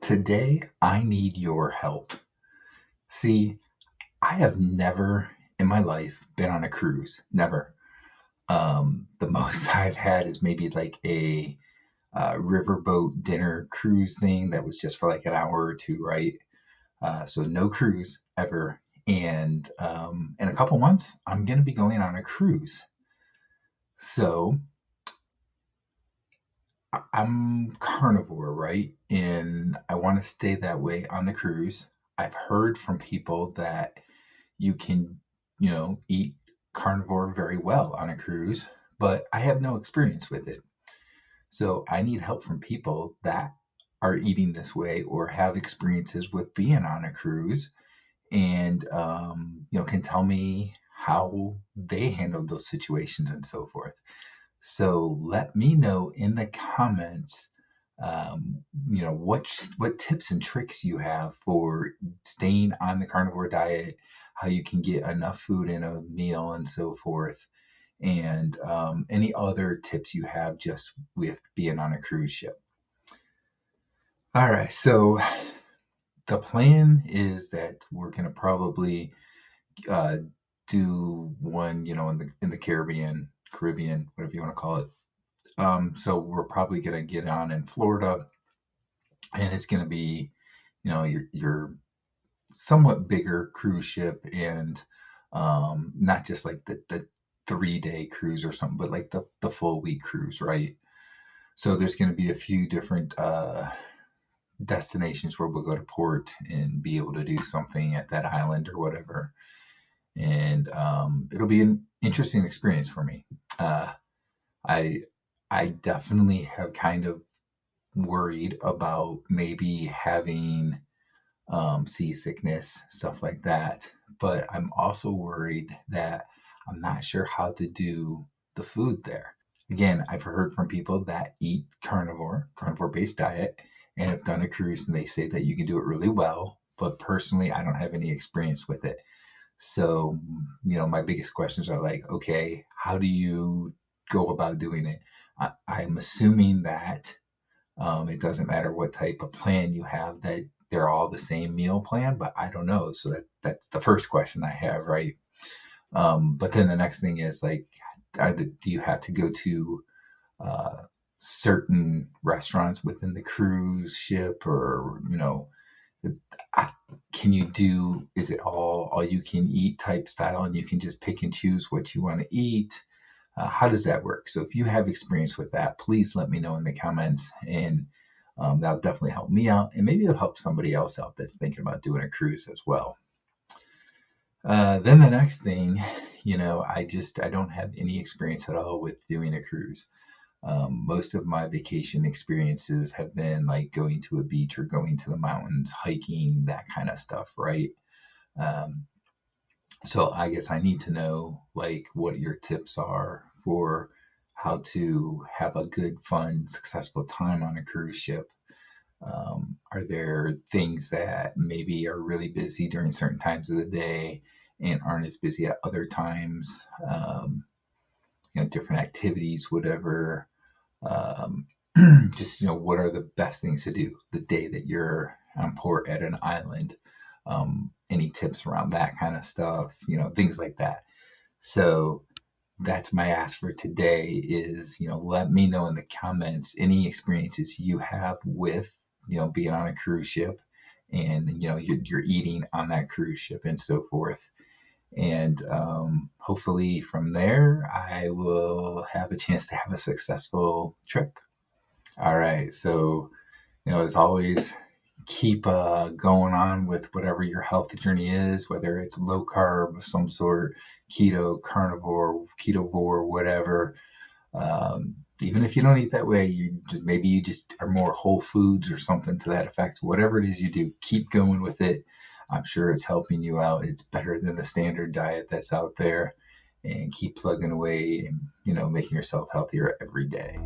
Today, I need your help. See, I have never in my life been on a cruise. Never. The most I've had is maybe like a riverboat dinner cruise thing that was just for like an hour or two, right? So no cruise ever. And in a couple months, I'm going to be going on a cruise. So I'm carnivore, right? And I want to stay that way on the cruise. I've heard from people that you can, eat carnivore very well on a cruise, but I have no experience with it. So I need help from people that are eating this way or have experiences with being on a cruise and, can tell me how they handled those situations and so forth. So let me know in the comments, what tips and tricks you have for staying on the carnivore diet, how you can get enough food in a meal and so forth, and any other tips you have just with being on a cruise ship. All right, so the plan is that we're going to probably uh, do one, in the Caribbean, whatever you want to call it. So we're probably gonna get on in Florida, and it's gonna be, your somewhat bigger cruise ship, and not just like the 3 day cruise or something, but like the full week cruise, right? So there's gonna be a few different destinations where we'll go to port and be able to do something at that island or whatever, and it'll be an interesting experience for me. Uh, I I definitely have kind of worried about maybe having seasickness, stuff like that. But I'm also worried that I'm not sure how to do the food there. Again, I've heard from people that eat carnivore based diet, and have done a cruise and they say that you can do it really well. But personally, I don't have any experience with it. So, my biggest questions are like, okay, how do you go about doing it? I'm assuming that it doesn't matter what type of plan you have, that they're all the same meal plan, but I don't know. So that's the first question I have, right? But then the next thing is like, do you have to go to uh, certain restaurants within the cruise ship, or I- can you do? Is it all you can eat type style, and you can just pick and choose what you want to eat? How does that work? So if you have experience with that, please let me know in the comments, and that'll definitely help me out, and maybe it'll help somebody else out that's thinking about doing a cruise as well. Then the next thing, I don't have any experience at all with doing a cruise. Most of my vacation experiences have been like going to a beach or going to the mountains, hiking, that kind of stuff, right? Um, so I guess I need to know like what your tips are for how to have a good, fun, successful time on a cruise ship. Are there things that maybe are really busy during certain times of the day and aren't as busy at other times? Different activities, whatever. Um, just, what are the best things to do the day that you're on port at an island? Any tips around that kind of stuff, things like that. So that's my ask for today is, let me know in the comments any experiences you have with, being on a cruise ship, and, you're eating on that cruise ship and so forth. And hopefully from there, I will have a chance to have a successful trip. All right. So, as always, keep going on with whatever your health journey is, whether it's low carb of some sort, keto, carnivore, ketovore, whatever. Even if you don't eat that way, maybe you just are more whole foods or something to that effect. Whatever it is you do, keep going with it. I'm sure it's helping you out. It's better than the standard diet that's out there, and keep plugging away and making yourself healthier every day.